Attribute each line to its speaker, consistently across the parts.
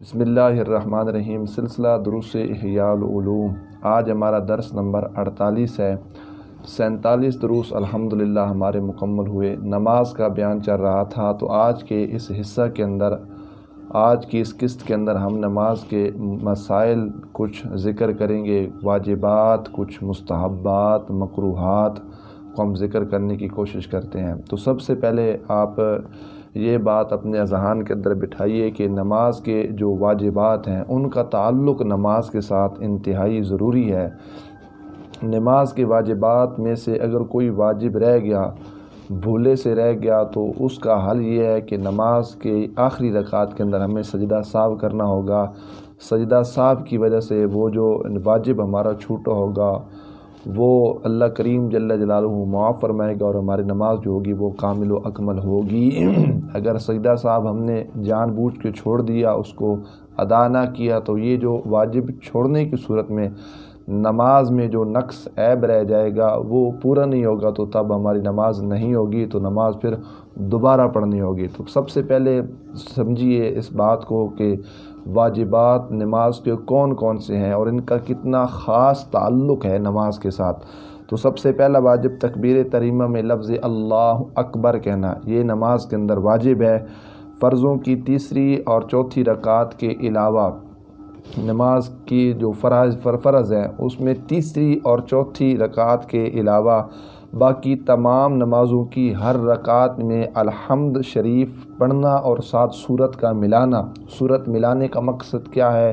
Speaker 1: بسم اللہ الرحمن الرحیم۔ سلسلہ دروس احیاء العلوم، آج ہمارا درس نمبر 48 ہے۔ 47 دروس الحمدللہ ہمارے مکمل ہوئے۔ نماز کا بیان چل رہا تھا، تو آج کے اس حصہ کے اندر، آج کی اس قسط کے اندر ہم نماز کے مسائل کچھ ذکر کریں گے، واجبات، کچھ مستحبات، مکروہات کو ہم ذکر کرنے کی کوشش کرتے ہیں۔ تو سب سے پہلے آپ یہ بات اپنے اذہان کے اندر بٹھائیے کہ نماز کے جو واجبات ہیں ان کا تعلق نماز کے ساتھ انتہائی ضروری ہے۔ نماز کے واجبات میں سے اگر کوئی واجب رہ گیا، بھولے سے رہ گیا، تو اس کا حل یہ ہے کہ نماز کے آخری رکعت کے اندر ہمیں سجدہ سہو کرنا ہوگا۔ سجدہ سہو کی وجہ سے وہ جو واجب ہمارا چھوٹا ہوگا وہ اللہ کریم جل جلالہ معاف فرمائے گا، اور ہماری نماز جو ہوگی وہ کامل و اکمل ہوگی۔ اگر سجدہ صاحب ہم نے جان بوجھ کے چھوڑ دیا، اس کو ادا نہ کیا، تو یہ جو واجب چھوڑنے کی صورت میں نماز میں جو نقص عیب رہ جائے گا وہ پورا نہیں ہوگا، تو تب ہماری نماز نہیں ہوگی، تو نماز پھر دوبارہ پڑھنی ہوگی۔ تو سب سے پہلے سمجھیے اس بات کو کہ واجبات نماز کے کون کون سے ہیں اور ان کا کتنا خاص تعلق ہے نماز کے ساتھ۔ تو سب سے پہلا واجب تکبیر تحریمہ میں لفظ اللہ اکبر کہنا، یہ نماز کے اندر واجب ہے۔ فرضوں کی تیسری اور چوتھی رکعت کے علاوہ نماز کی جو فرض ہیں اس میں تیسری اور چوتھی رکعت کے علاوہ باقی تمام نمازوں کی ہر رکعت میں الحمد شریف پڑھنا اور ساتھ سورت کا ملانا۔ سورت ملانے کا مقصد کیا ہے؟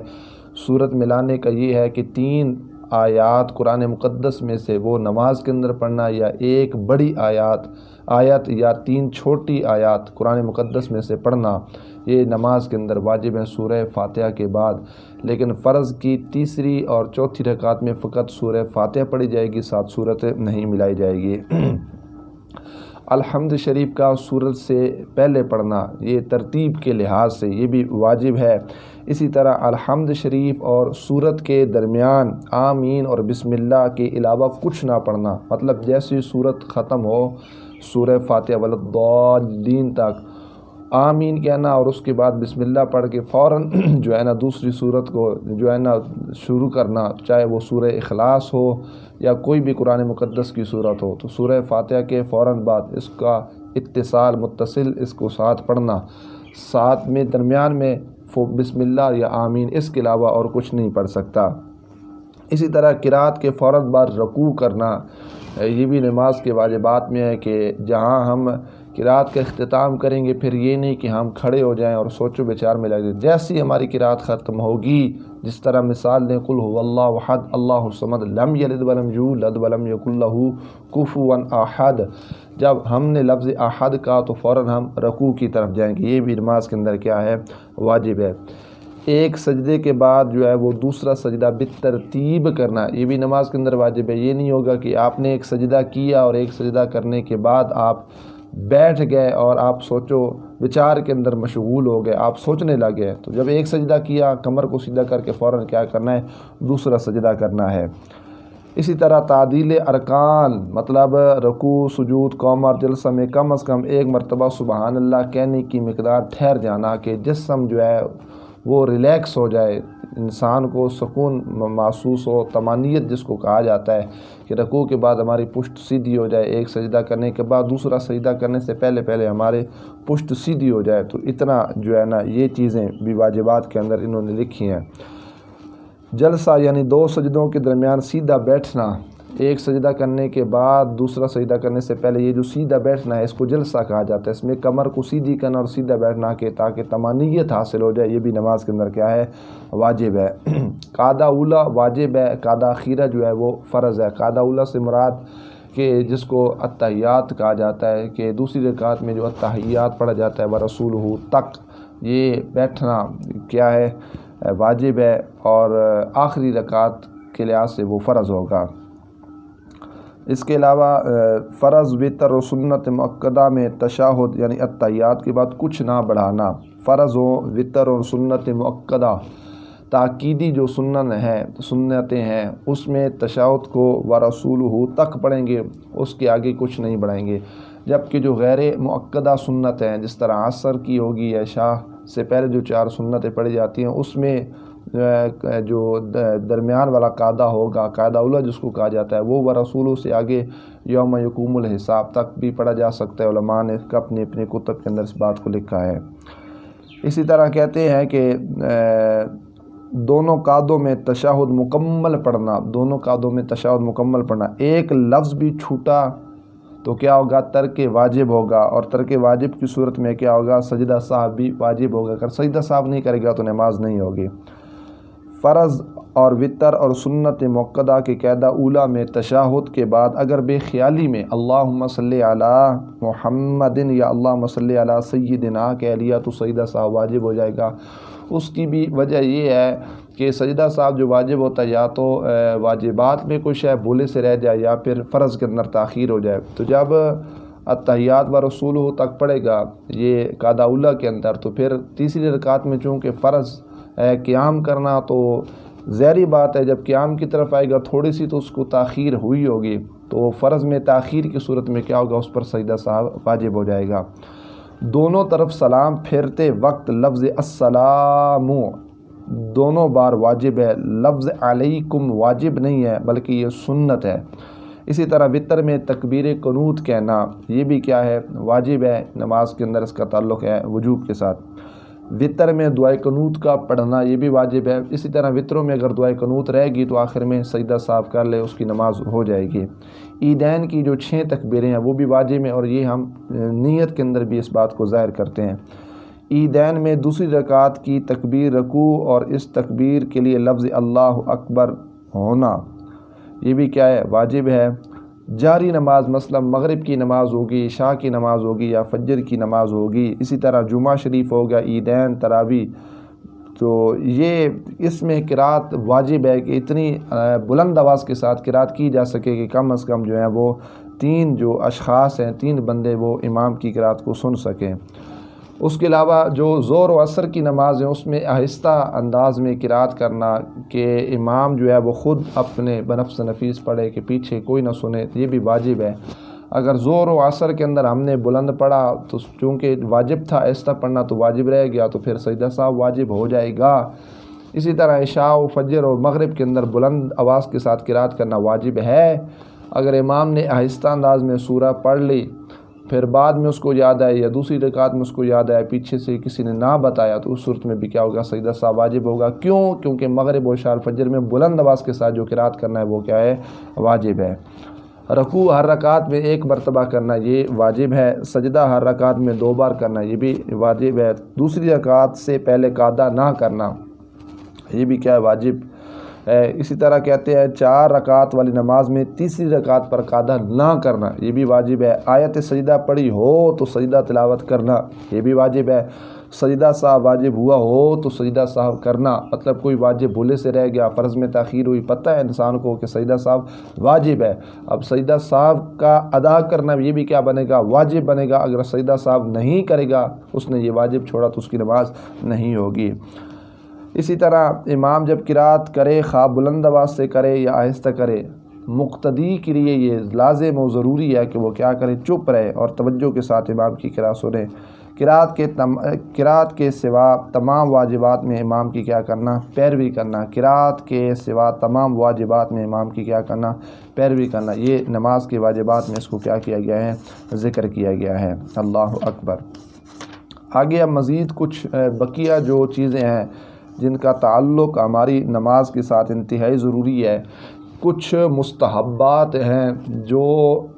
Speaker 1: سورت ملانے کا یہ ہے کہ 3 آیات قرآن مقدس میں سے وہ نماز کے اندر پڑھنا، یا ایک بڑی آیت یا 3 چھوٹی آیات قرآن مقدس میں سے پڑھنا، یہ نماز کے اندر واجب ہے سورہ فاتحہ کے بعد۔ لیکن فرض کی تیسری اور چوتھی رکعت میں فقط سورہ فاتحہ پڑھی جائے گی، ساتھ سورت نہیں ملائی جائے گی۔ الحمد شریف کا سورت سے پہلے پڑھنا، یہ ترتیب کے لحاظ سے یہ بھی واجب ہے۔ اسی طرح الحمد شریف اور سورت کے درمیان آمین اور بسم اللہ کے علاوہ کچھ نہ پڑھنا، مطلب جیسی سورت ختم ہو سورہ فاتحہ والضالین تک آمین کہنا، اور اس کے بعد بسم اللہ پڑھ کے فوراً جو ہے نا دوسری سورت کو جو ہے نا شروع کرنا، چاہے وہ سورہ اخلاص ہو یا کوئی بھی قرآن مقدس کی سورت ہو، تو سورہ فاتحہ کے فوراً بعد اس کا متصل اس کو ساتھ پڑھنا، ساتھ میں درمیان میں بسم اللہ یا آمین، اس کے علاوہ اور کچھ نہیں پڑھ سکتا۔ اسی طرح قرات کے فوراً بعد رکوع کرنا، یہ بھی نماز کے واجبات میں ہے کہ جہاں ہم قرات کا اختتام کریں گے، پھر یہ نہیں کہ ہم کھڑے ہو جائیں اور سوچو بچار میں لگ جائیں۔ جیسی ہماری قرات ختم ہوگی، جس طرح مثال دیں قل هو اللہ احد اللہ الصمد لم یلد ولم یولد ولم یکن له کفوا احد، جب ہم نے لفظ احد کا تو فوراً ہم رکوع کی طرف جائیں گے۔ یہ بھی نماز کے اندر کیا ہے؟ واجب ہے۔ ایک سجدے کے بعد جو ہے وہ دوسرا سجدہ بالترتیب کرنا، یہ بھی نماز کے اندر واجب ہے۔ یہ نہیں ہوگا کہ آپ نے ایک سجدہ کیا اور ایک سجدہ کرنے کے بعد آپ بیٹھ گئے اور آپ سوچو بچار کے اندر مشغول ہو گئے، آپ سوچنے لگے، تو جب ایک سجدہ کیا کمر کو سیدھا کر کے فوراً کیا کرنا ہے؟ دوسرا سجدہ کرنا ہے۔ اسی طرح تعدیل ارکان، مطلب رکوع، سجود، قوم اور جلسہ میں کم از کم ایک مرتبہ سبحان اللہ کہنے کی مقدار ٹھہر جانا، کہ جسم جو ہے وہ ریلیکس ہو جائے، انسان کو سکون محسوس ہو، طمانینت جس کو کہا جاتا ہے، کہ رکوع کے بعد ہماری پشت سیدھی ہو جائے، ایک سجدہ کرنے کے بعد دوسرا سجدہ کرنے سے پہلے ہمارے پشت سیدھی ہو جائے، تو اتنا جو ہے نا یہ چیزیں بھی واجبات کے اندر انہوں نے لکھی ہیں۔ جلسہ یعنی 2 سجدوں کے درمیان سیدھا بیٹھنا، ایک سجدہ کرنے کے بعد دوسرا سجدہ کرنے سے پہلے یہ جو سیدھا بیٹھنا ہے اس کو جلسہ کہا جاتا ہے۔ اس میں کمر کو سیدھی کرنا اور سیدھا بیٹھنا کہ تاکہ طمانینت حاصل ہو جائے، یہ بھی نماز کے اندر کیا ہے؟ واجب ہے۔ قعدہ اولیٰ واجب ہے، قعدہ اخیرہ جو ہے وہ فرض ہے۔ قعدہ اولیٰ سے مراد کہ جس کو التحیات کہا جاتا ہے، کہ دوسری رکعت میں جو التحیات پڑھا جاتا ہے ورسولہ تک، یہ بیٹھنا کیا ہے؟ واجب ہے، اور آخری رکعت کے لحاظ سے وہ فرض ہوگا۔ اس کے علاوہ فرض، وتر و سنت مؤکدہ میں تشہد یعنی التحیات کے بعد کچھ نہ بڑھانا۔ فرض و وتر اور سنت مؤکدہ تاکیدی جو سنتیں ہیں اس میں تشہد کو ورسولہ تک پڑھیں گے، اس کے آگے کچھ نہیں بڑھائیں گے۔ جبکہ جو غیر مؤکدہ سنت ہیں، جس طرح عصر کی ہوگی، عشاء سے پہلے جو 4 سنتیں پڑھی جاتی ہیں اس میں جو درمیان والا قاعدہ ہوگا، قاعدہ اولیٰ جس کو کہا جاتا ہے، وہ ورسولوں سے آگے یوم یقوم الحساب تک بھی پڑھا جا سکتا ہے۔ علماء نے اپنے اپنے کتب کے اندر اس بات کو لکھا ہے۔ اسی طرح کہتے ہیں کہ دونوں قعدوں میں تشہد مکمل پڑھنا، دونوں قعدوں میں تشہد مکمل پڑھنا، ایک لفظ بھی چھوٹا تو کیا ہوگا؟ ترک واجب ہوگا، اور ترک واجب کی صورت میں کیا ہوگا؟ سجدہ سہو بھی واجب ہوگا۔ اگر سجدہ سہو نہیں کرے گا تو نماز نہیں ہوگی۔ فرض اور وتر اور سنت موقدہ کے قاعدہ اولیٰ میں تشہد کے بعد اگر بے خیالی میں اللہم صلی علی محمد یا اللہم صلی علی سیدنا کہہ لیا تو سجدہ سہو واجب ہو جائے گا۔ اس کی بھی وجہ یہ ہے کہ سجدہ سہو جو واجب ہوتا ہے یا تو واجبات میں کوئی شے بھولے سے رہ جائے یا پھر فرض کے اندر تاخیر ہو جائے، تو جب التحیات و رسولہ تک پڑھے گا یہ قاعدہ اولیٰ کے اندر، تو پھر تیسری رکعت میں چونکہ فرض قیام کرنا، تو ظاہری بات ہے جب قیام کی طرف آئے گا تھوڑی سی تو اس کو تاخیر ہوئی ہوگی، تو فرض میں تاخیر کی صورت میں کیا ہوگا؟ اس پر سجدہ سہو واجب ہو جائے گا۔ دونوں طرف سلام پھیرتے وقت لفظ السلام دونوں بار واجب ہے، لفظ علیکم واجب نہیں ہے بلکہ یہ سنت ہے۔ اسی طرح وتر میں تکبیر قنوت کہنا یہ بھی کیا ہے؟ واجب ہے، نماز کے اندر اس کا تعلق ہے وجوب کے ساتھ۔ وتر میں دعائے قنوت کا پڑھنا یہ بھی واجب ہے۔ اسی طرح وتروں میں اگر دعائے قنوت رہے گی تو آخر میں سجدہ سہو کر لے، اس کی نماز ہو جائے گی۔ عیدین کی جو 6 تکبیریں ہیں وہ بھی واجب ہیں، اور یہ ہم نیت کے اندر بھی اس بات کو ظاہر کرتے ہیں۔ عیدین میں دوسری رکعت کی تکبیر رکوع اور اس تکبیر کے لیے لفظ اللہ اکبر ہونا یہ بھی کیا ہے؟ واجب ہے۔ جاری نماز مثلا مغرب کی نماز ہوگی، عشاء کی نماز ہوگی یا فجر کی نماز ہوگی، اسی طرح جمعہ شریف ہوگا، عیدین، تراویح، تو یہ اس میں قرات واجب ہے کہ اتنی بلند آواز کے ساتھ قرات کی جا سکے کہ کم از کم جو ہے وہ 3 جو اشخاص ہیں، 3 بندے وہ امام کی قرات کو سن سکیں۔ اس کے علاوہ جو ظہر و عصر کی نماز ہیں اس میں آہستہ انداز میں قرات کرنا کہ امام جو ہے وہ خود اپنے بنفس نفیس پڑھے کہ پیچھے کوئی نہ سنے، یہ بھی واجب ہے۔ اگر ظہر و عصر کے اندر ہم نے بلند پڑھا تو چونکہ واجب تھا آہستہ پڑھنا تو واجب رہ گیا، تو پھر سجدہ سہو واجب ہو جائے گا۔ اسی طرح عشاء و فجر اور مغرب کے اندر بلند آواز کے ساتھ قرات کرنا واجب ہے۔ اگر امام نے آہستہ انداز میں سورہ پڑھ لی پھر بعد میں اس کو یاد آئے یا دوسری رکعت میں اس کو یاد آیا پیچھے سے کسی نے نہ بتایا تو اس صورت میں بھی کیا ہوگا؟ سجدہ سہو واجب ہوگا۔ کیوں؟ کیونکہ مغرب و عشاء فجر میں بلند آواز کے ساتھ جو قرات کرنا ہے وہ کیا ہے؟ واجب ہے۔ رکوع ہر رکعت میں 1 مرتبہ کرنا یہ واجب ہے۔ سجدہ ہر رکعت میں 2 بار کرنا یہ بھی واجب ہے۔ دوسری رکعت سے پہلے قعدہ نہ کرنا یہ بھی کیا ہے؟ واجب ہے۔ اسی طرح کہتے ہیں 4 رکعت والی نماز میں تیسری رکعت پر قعدہ نہ کرنا یہ بھی واجب ہے۔ آیت سجدہ پڑھی ہو تو سجدہ تلاوت کرنا یہ بھی واجب ہے۔ سجدہ سہو واجب ہوا ہو تو سجدہ سہو کرنا، مطلب کوئی واجب بھولے سے رہ گیا، فرض میں تاخیر ہوئی، پتہ ہے انسان کو کہ سجدہ سہو واجب ہے، اب سجدہ سہو کا ادا کرنا یہ بھی کیا بنے گا؟ واجب بنے گا۔ اگر سجدہ سہو نہیں کرے گا، اس نے یہ واجب چھوڑا تو اس کی نماز نہیں ہوگی۔ اسی طرح امام جب قرات کرے خواہ بلند آواز سے کرے یا آہستہ کرے، مقتدی کے لیے یہ لازم و ضروری ہے کہ وہ کیا کرے؟ چپ رہے اور توجہ کے ساتھ امام کی قرات سنے۔ قرات کے سوا تمام واجبات میں امام کی کیا کرنا؟ پیروی کرنا۔ قرات کے سوا تمام واجبات میں امام کی کیا کرنا؟ پیروی کرنا۔ یہ نماز کے واجبات میں اس کو کیا کیا گیا ہے؟ ذکر کیا گیا ہے۔ اللہ اکبر۔ آگے اب مزید کچھ بقیہ جو چیزیں ہیں جن کا تعلق ہماری نماز کے ساتھ انتہائی ضروری ہے، کچھ مستحبات ہیں جو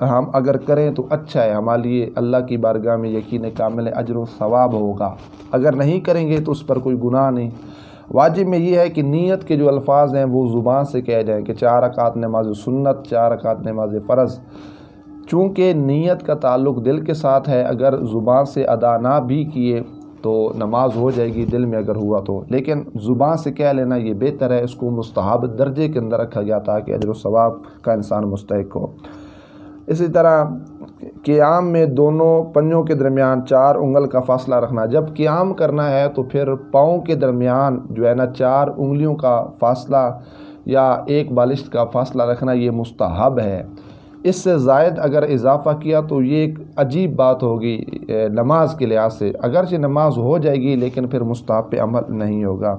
Speaker 1: ہم اگر کریں تو اچھا ہے، ہمارے لیے اللہ کی بارگاہ میں یقین کامل اجر و ثواب ہوگا، اگر نہیں کریں گے تو اس پر کوئی گناہ نہیں۔ واجب میں یہ ہے کہ نیت کے جو الفاظ ہیں وہ زبان سے کہہ جائیں کہ 4 رکعت نماز سنت، 4 رکعت نماز فرض۔ چونکہ نیت کا تعلق دل کے ساتھ ہے، اگر زبان سے ادا نہ بھی کیے تو نماز ہو جائے گی دل میں اگر ہوا تو، لیکن زبان سے کہہ لینا یہ بہتر ہے، اس کو مستحب درجے کے اندر رکھا گیا تاکہ اجر و ثواب کا انسان مستحق ہو۔ اسی طرح قیام میں دونوں پنجوں کے درمیان 4 انگل کا فاصلہ رکھنا۔ جب قیام کرنا ہے تو پھر پاؤں کے درمیان جو ہے نا 4 انگلیوں کا فاصلہ یا 1 بالشت کا فاصلہ رکھنا یہ مستحب ہے۔ اس سے زائد اگر اضافہ کیا تو یہ ایک عجیب بات ہوگی نماز کے لحاظ سے، اگرچہ نماز ہو جائے گی لیکن پھر مستحب پہ عمل نہیں ہوگا۔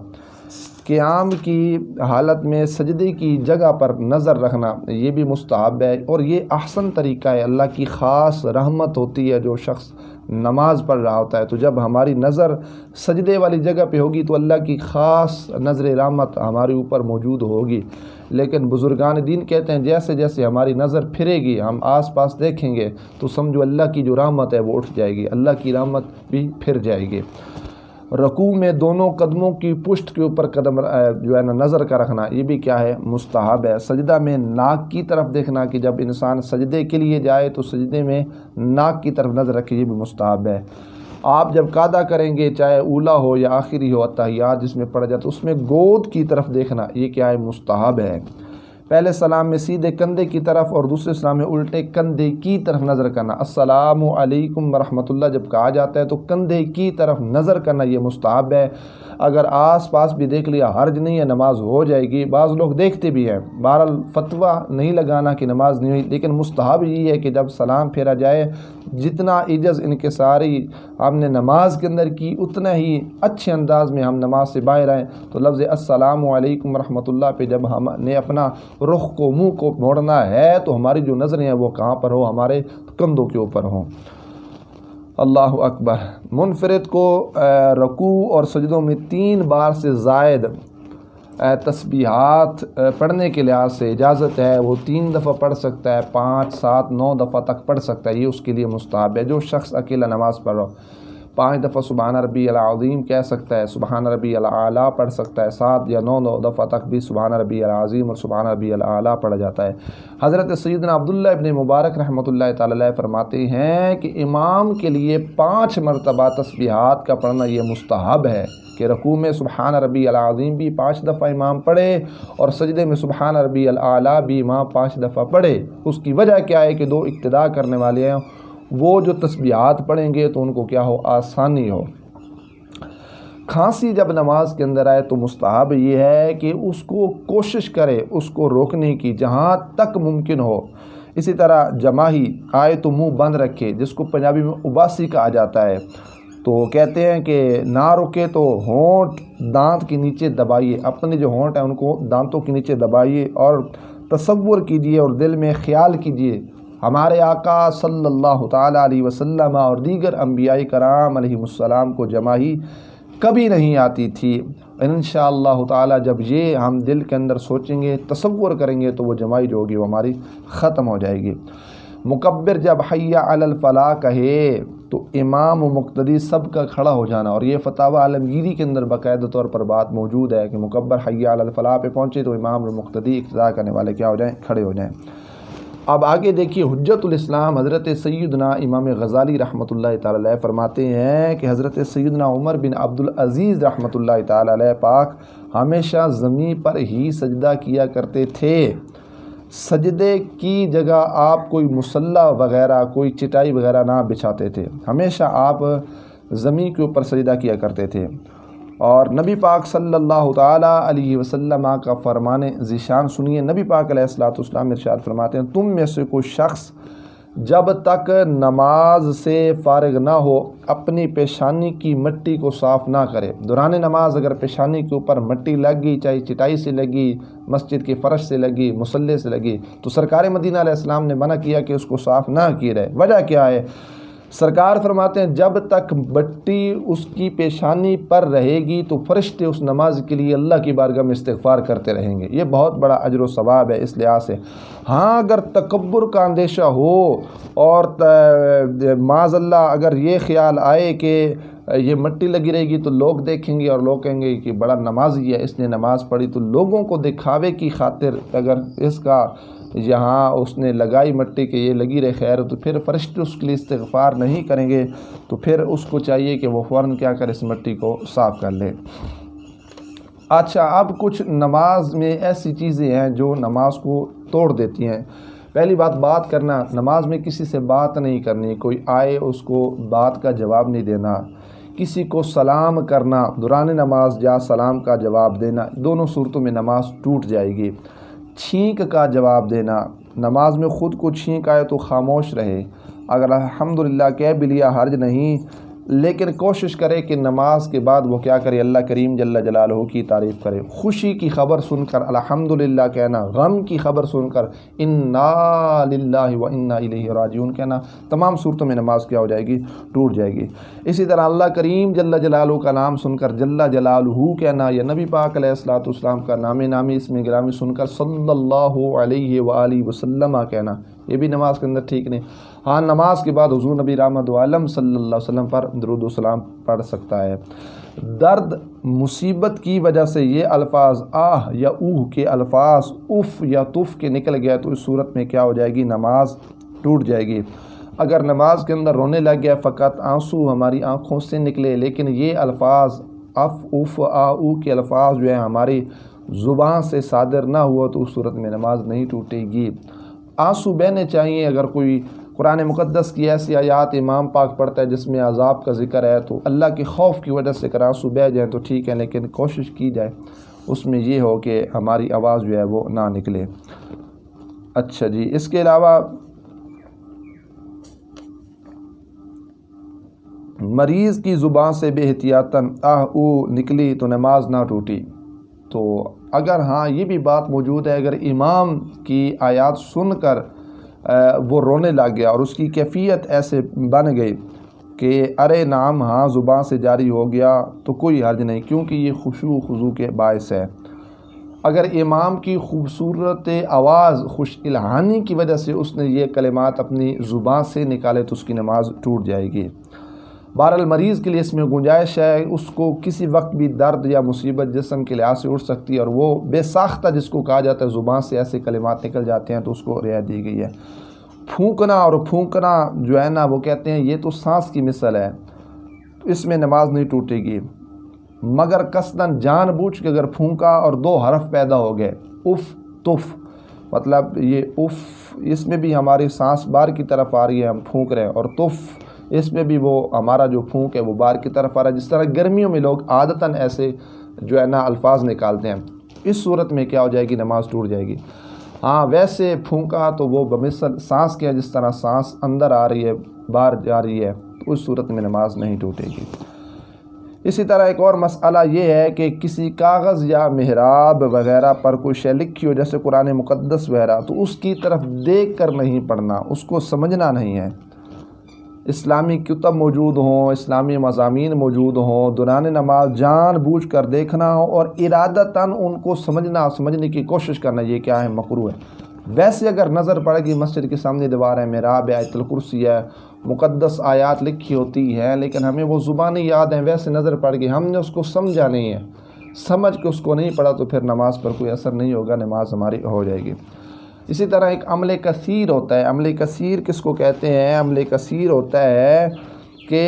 Speaker 1: قیام کی حالت میں سجدے کی جگہ پر نظر رکھنا یہ بھی مستحب ہے، اور یہ احسن طریقہ ہے۔ اللہ کی خاص رحمت ہوتی ہے جو شخص نماز پڑھ رہا ہوتا ہے، تو جب ہماری نظر سجدے والی جگہ پہ ہوگی تو اللہ کی خاص نظر رحمت ہمارے اوپر موجود ہوگی۔ لیکن بزرگان دین کہتے ہیں جیسے جیسے ہماری نظر پھرے گی، ہم آس پاس دیکھیں گے تو سمجھو اللہ کی جو رحمت ہے وہ اٹھ جائے گی، اللہ کی رحمت بھی پھر جائے گی۔ رکوع میں دونوں قدموں کی پشت کے اوپر قدم جو ہے نا نظر کا رکھنا یہ بھی کیا ہے؟ مستحب ہے۔ سجدہ میں ناک کی طرف دیکھنا کہ جب انسان سجدے کے لیے جائے تو سجدے میں ناک کی طرف نظر رکھے، یہ بھی مستحب ہے۔ آپ جب قعدہ کریں گے چاہے اولا ہو یا آخری ہو اتحیات جس میں پڑھا جاتا ہے اس میں گود کی طرف دیکھنا یہ کیا ہے؟ مستحب ہے۔ پہلے سلام میں سیدھے کندھے کی طرف اور دوسرے سلام میں الٹے کندھے کی طرف نظر کرنا۔ السلام علیکم ورحمۃ اللہ جب کہا جاتا ہے تو کندھے کی طرف نظر کرنا یہ مستحب ہے۔ اگر آس پاس بھی دیکھ لیا حرج نہیں ہے، نماز ہو جائے گی، بعض لوگ دیکھتے بھی ہیں، بہرحال فتویٰ نہیں لگانا کہ نماز نہیں ہوئی، لیکن مستحب یہ ہے کہ جب سلام پھیرا جائے جتنا عجز انکساری ہم نے نماز کے اندر کی اتنا ہی اچھے انداز میں ہم نماز سے باہر آئیں، تو لفظ السلام علیکم ورحمۃ اللہ پہ جب ہم نے اپنا رخ کو منہ کو موڑنا ہے تو ہماری جو نظریں ہیں وہ کہاں پر ہو؟ ہمارے کندھوں کے اوپر ہوں۔ اللہ اکبر۔ منفرد کو رکوع اور سجدوں میں 3 بار سے زائد تسبیحات پڑھنے کے لحاظ سے اجازت ہے، وہ 3 دفعہ پڑھ سکتا ہے، 5 7 9 دفعہ تک پڑھ سکتا ہے، یہ اس کے لیے مستحب ہے۔ جو شخص اکیلا نماز پڑھ رہا ہو 5 دفعہ سبحان ربی العظیم کہہ سکتا ہے، سبحان ربی الاعلیٰ پڑھ سکتا ہے، 7 یا 9 دفعہ تک بھی سبحان ربی العظیم اور سبحان ربی الاعلیٰ پڑھا جاتا ہے۔ حضرت سیدنا عبداللہ ابن مبارک رحمۃ اللہ تعالی علیہ فرماتے ہیں کہ امام کے لیے 5 مرتبہ تسبیحات کا پڑھنا یہ مستحب ہے کہ رکوع میں سبحان ربی العظیم بھی 5 دفعہ امام پڑھے اور سجدے میں سبحان ربی الاعلیٰ بھی امام 5 دفعہ پڑھے۔ اس کی وجہ کیا ہے کہ 2 اقتداء کرنے والے ہیں، وہ جو تسبیحات پڑھیں گے تو ان کو کیا ہو؟ آسانی ہو۔ کھانسی جب نماز کے اندر آئے تو مستحب یہ ہے کہ اس کو کوشش کرے اس کو روکنے کی جہاں تک ممکن ہو۔ اسی طرح جماہی آئے تو منہ بند رکھے، جس کو پنجابی میں اباسی کہا جاتا ہے، تو کہتے ہیں کہ نہ رکے تو ہونٹ دانت کے نیچے دبائیے، اپنے جو ہونٹ ہیں ان کو دانتوں کے نیچے دبائیے اور تصور کیجئے اور دل میں خیال کیجئے ہمارے آقا صلی اللہ تعالیٰ علیہ وسلم اور دیگر انبیاء کرام علیہ السلام کو جماہی کبھی نہیں آتی تھی۔ انشاءاللہ تعالیٰ جب یہ ہم دل کے اندر سوچیں گے تصور کریں گے تو وہ جماہی جو ہوگی وہ ہماری ختم ہو جائے گی۔ مکبر جب حی علی الفلاح کہے تو امام و مقتدی سب کا کھڑا ہو جانا، اور یہ فتاوی عالمگیری کے اندر باقاعدہ طور پر بات موجود ہے کہ مکبر حی علی الفلاح پہ پہنچے تو امام و مقتدی اقتداء کرنے والے کیا ہو جائیں؟ کھڑے ہو جائیں۔ اب آگے دیکھیے حجت الاسلام حضرت سیدنا امام غزالی رحمۃ اللہ تعالی علیہ فرماتے ہیں کہ حضرت سیدنا عمر بن عبدالعزیز رحمۃ اللہ تعالی علیہ پاک ہمیشہ زمین پر ہی سجدہ کیا کرتے تھے۔ سجدے کی جگہ آپ کوئی مصلی وغیرہ کوئی چٹائی وغیرہ نہ بچھاتے تھے، ہمیشہ آپ زمین کے اوپر سجدہ کیا کرتے تھے۔ اور نبی پاک صلی اللہ تعالیٰ علیہ وسلم کا فرمان ذیشان سنیے، نبی پاک علیہ السلام ارشاد فرماتے ہیں تم میں سے کوئی شخص جب تک نماز سے فارغ نہ ہو اپنی پیشانی کی مٹی کو صاف نہ کرے۔ دوران نماز اگر پیشانی کے اوپر مٹی لگ گئی، چاہے چٹائی سے لگی، مسجد کے فرش سے لگی، مصلی سے لگی، تو سرکار مدینہ علیہ السلام نے منع کیا کہ اس کو صاف نہ کی رہے۔ وجہ کیا ہے؟ سرکار فرماتے ہیں جب تک مٹی اس کی پیشانی پر رہے گی تو فرشتے اس نماز کے لیے اللہ کی بارگاہ میں استغفار کرتے رہیں گے، یہ بہت بڑا اجر و ثواب ہے اس لحاظ سے۔ ہاں اگر تکبر کا اندیشہ ہو اور معاذ اللہ اگر یہ خیال آئے کہ یہ مٹی لگی رہے گی تو لوگ دیکھیں گے اور لوگ کہیں گے کہ بڑا نمازی ہے، اس نے نماز پڑھی، تو لوگوں کو دکھاوے کی خاطر اگر اس کا یہاں اس نے لگائی مٹی کہ یہ لگی رہے خیر، تو پھر فرشتے اس کے لیے استغفار نہیں کریں گے، تو پھر اس کو چاہیے کہ وہ فوراً کیا کرے؟ اس مٹی کو صاف کر لے۔ اچھا، اب کچھ نماز میں ایسی چیزیں ہیں جو نماز کو توڑ دیتی ہیں۔ پہلی بات کرنا، نماز میں کسی سے بات نہیں کرنی، کوئی آئے اس کو بات کا جواب نہیں دینا، کسی کو سلام کرنا، دوران نماز جا سلام کا جواب دینا، دونوں صورتوں میں نماز ٹوٹ جائے گی۔ چھینک کا جواب دینا، نماز میں خود کو چھینک آئے تو خاموش رہے، اگر الحمدللہ کہہ بھی لیا حرج نہیں، لیکن کوشش کرے کہ نماز کے بعد وہ کیا کرے، اللہ کریم جل جلالہ کی تعریف کرے۔ خوشی کی خبر سن کر الحمدللہ کہنا، غم کی خبر سن کر انا للہ و انا الیہ راجعون کہنا، تمام صورتوں میں نماز کیا ہو جائے گی، ٹوٹ جائے گی۔ اسی طرح اللہ کریم جل جلالہ کا نام سن کر جل جلالہ کہنا، یا نبی پاک علیہ الصلوۃ والسلام کا نامی اسم گرامی سن کر صلی اللہ علیہ وآلہ وسلم کہنا، یہ بھی نماز کے اندر ٹھیک نہیں۔ ہاں، نماز کے بعد حضور نبی رحمت عالم صلی اللہ علیہ وسلم پر درود و سلام پڑھ سکتا ہے۔ درد مصیبت کی وجہ سے یہ الفاظ آہ یا اوہ کے الفاظ اف یا تف کے نکل گیا تو اس صورت میں کیا ہو جائے گی، نماز ٹوٹ جائے گی۔ اگر نماز کے اندر رونے لگ گیا، فقط آنسو ہماری آنکھوں سے نکلے، لیکن یہ الفاظ اف اف آ او کے الفاظ جو ہیں ہماری زبان سے صادر نہ ہوا تو اس صورت میں نماز نہیں ٹوٹے گی۔ آنسو بہنے چاہیے۔ اگر کوئی قرآن مقدس کی ایسی آیات امام پاک پڑھتا ہے جس میں عذاب کا ذکر ہے تو اللہ کے خوف کی وجہ سے اگر آنسو بہہ جائیں تو ٹھیک ہے، لیکن کوشش کی جائے اس میں یہ ہو کہ ہماری آواز جو ہے وہ نہ نکلے۔ اچھا جی، اس کے علاوہ مریض کی زبان سے بے احتیاطاً آہ او نکلی تو نماز نہ ٹوٹی۔ تو اگر ہاں یہ بھی بات موجود ہے، اگر امام کی آیات سن کر وہ رونے لگ گیا اور اس کی کیفیت ایسے بن گئی کہ ارے نعم ہاں زبان سے جاری ہو گیا تو کوئی حرج نہیں، کیونکہ یہ خشوع و خضوع کے باعث ہے۔ اگر امام کی خوبصورت آواز خوش الہانی کی وجہ سے اس نے یہ کلمات اپنی زبان سے نکالے تو اس کی نماز ٹوٹ جائے گی۔ بہرحال مریض کے لیے اس میں گنجائش ہے، اس کو کسی وقت بھی درد یا مصیبت جسم کے لحاظ سے اٹھ سکتی ہے، اور وہ بے ساختہ جس کو کہا جاتا ہے زبان سے ایسے کلمات نکل جاتے ہیں تو اس کو رعایت دی گئی ہے۔ پھونکنا جو ہے نا، وہ کہتے ہیں یہ تو سانس کی مثل ہے، اس میں نماز نہیں ٹوٹے گی، مگر قصداً جان بوجھ کے اگر پھونکا اور دو حرف پیدا ہو گئے اف تف، مطلب یہ اف اس میں بھی ہماری سانس باہر کی طرف آ رہی ہے، ہم پھونک رہے ہیں، اور تف اس میں بھی وہ ہمارا جو پھونک ہے وہ باہر کی طرف آ رہا ہے، جس طرح گرمیوں میں لوگ عادتاً ایسے جو ہے نا الفاظ نکالتے ہیں، اس صورت میں کیا ہو جائے گی، نماز ٹوٹ جائے گی۔ ہاں ویسے پھونکا تو وہ بمثل سانس کے، جس طرح سانس اندر آ رہی ہے باہر جا رہی ہے، تو اس صورت میں نماز نہیں ٹوٹے گی۔ اسی طرح ایک اور مسئلہ یہ ہے کہ کسی کاغذ یا محراب وغیرہ پر کوئی شے لکھی ہو جیسے قرآن مقدس وغیرہ، تو اس کی طرف دیکھ کر نہیں پڑھنا، اس کو سمجھنا نہیں ہے۔ اسلامی کتب موجود ہوں، اسلامی مضامین موجود ہوں، دوران نماز جان بوجھ کر دیکھنا ہو اور ارادتاً ان کو سمجھنے کی کوشش کرنا، یہ کیا ہے، مکروہ ہے۔ ویسے اگر نظر پڑے گی مسجد کے سامنے دیوار ہے، محراب ہے، آیت الکرسی ہے، مقدس آیات لکھی ہوتی ہیں، لیکن ہمیں وہ زبانی یاد ہیں، ویسے نظر پڑ گئی، ہم نے اس کو سمجھا نہیں ہے، سمجھ کے اس کو نہیں پڑھا تو پھر نماز پر کوئی اثر نہیں ہوگا، نماز ہماری ہو جائے گی۔ اسی طرح ایک عمل کثیر ہوتا ہے۔ عمل کثیر کس کو کہتے ہیں؟ عمل کثیر ہوتا ہے کہ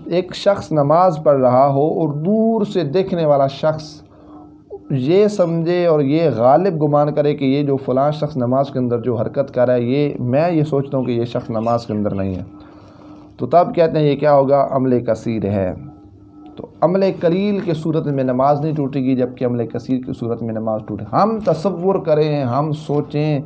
Speaker 1: ایک شخص نماز پڑھ رہا ہو اور دور سے دیکھنے والا شخص یہ سمجھے اور یہ غالب گمان کرے کہ یہ جو فلاں شخص نماز کے اندر جو حرکت کر رہا ہے، میں یہ سوچتا ہوں کہ یہ شخص نماز کے اندر نہیں ہے، تو تب کہتے ہیں یہ کیا ہوگا، عمل کثیر ہے۔ تو عمل قلیل کے صورت میں نماز نہیں ٹوٹے گی، جبکہ عمل کثیر کی صورت میں نماز ٹوٹے۔ ہم تصور کریں، ہم سوچیں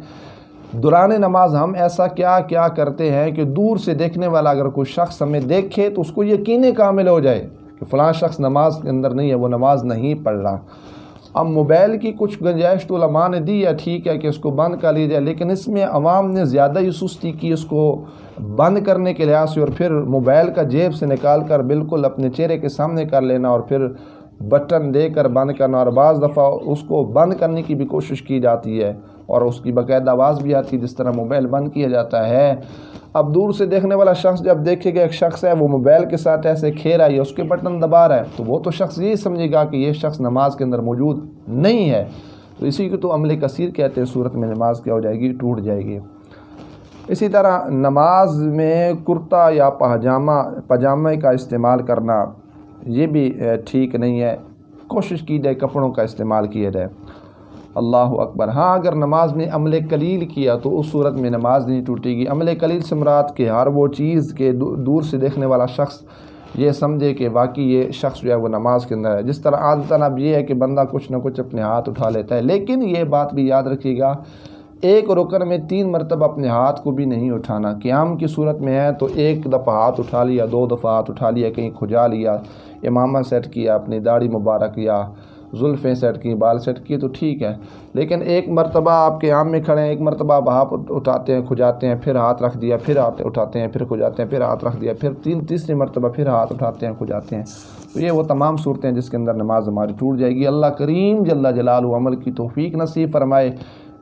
Speaker 1: دوران نماز ہم ایسا کیا کیا کرتے ہیں کہ دور سے دیکھنے والا اگر کوئی شخص ہمیں دیکھے تو اس کو یقین کامل ہو جائے کہ فلاں شخص نماز کے اندر نہیں ہے، وہ نماز نہیں پڑھ رہا۔ اب موبائل کی کچھ گنجائش تو علماء نے دی ہے، ٹھیک ہے کہ اس کو بند کر لی جائے، لیکن اس میں عوام نے زیادہ ہی سستی کی اس کو بند کرنے کے لحاظ سے، اور پھر موبائل کا جیب سے نکال کر بالکل اپنے چہرے کے سامنے کر لینا اور پھر بٹن دے کر بند کرنا، اور بعض دفعہ اس کو بند کرنے کی بھی کوشش کی جاتی ہے اور اس کی باقاعدہ آواز بھی آتی ہے جس طرح موبائل بند کیا جاتا ہے۔ اب دور سے دیکھنے والا شخص جب دیکھے گا ایک شخص ہے وہ موبائل کے ساتھ ایسے کھیل رہا ہے، اس کے بٹن دبا رہا ہے، تو وہ تو شخص یہی سمجھے گا کہ یہ شخص نماز کے اندر موجود نہیں ہے، تو اسی کو تو عمل کثیر کہتے ہیں۔ صورت میں نماز کیا ہو جائے گی، ٹوٹ جائے گی۔ اسی طرح نماز میں کرتا یا پاجامے کا استعمال کرنا یہ بھی ٹھیک نہیں ہے، کوشش کی جائے کپڑوں کا استعمال کیا جائے۔ اللہ اکبر۔ ہاں اگر نماز میں عمل قلیل کیا تو اس صورت میں نماز نہیں ٹوٹے گی۔ عمل قلیل سے مراد کہ ہر وہ چیز کے دور سے دیکھنے والا شخص یہ سمجھے کہ واقعی یہ شخص جو ہے وہ نماز کے اندر ہے، جس طرح عادتاً اب یہ ہے کہ بندہ کچھ نہ کچھ اپنے ہاتھ اٹھا لیتا ہے، لیکن یہ بات بھی یاد رکھیے گا ایک رکن میں 3 مرتبہ اپنے ہاتھ کو بھی نہیں اٹھانا۔ قیام کی صورت میں ہے تو ایک دفعہ ہاتھ اٹھا لیا، 2 دفعہ ہاتھ اٹھا لیا، کہیں کھجا لیا، امامہ سیٹ کیا، اپنی داڑھی مبارک یا زلفیں سیٹ کی، بال سیٹ کیے تو ٹھیک ہے، لیکن ایک مرتبہ آپ قیام میں کھڑے ہیں، ایک مرتبہ آپ ہاتھ اٹھاتے ہیں کھجاتے ہیں، پھر ہاتھ رکھ دیا، پھر ہاتھ اٹھاتے ہیں، پھر کھجاتے ہیں، پھر ہاتھ رکھ دیا، پھر تیسری مرتبہ پھر ہاتھ اٹھاتے ہیں کھجاتے ہیں، تو یہ وہ تمام صورتیں ہیں جس کے اندر نماز ہماری ٹوٹ جائے گی۔ اللہ کریم جل جلالہ عمل کی توفیق نصیب فرمائے۔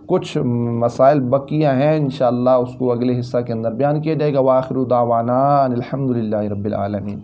Speaker 1: کچھ مسائل بقیہ ہیں، انشاءاللہ اس کو اگلے حصہ کے اندر بیان کیا جائے گا۔ وآخر دعوانا ان الحمد للہ رب العالمین۔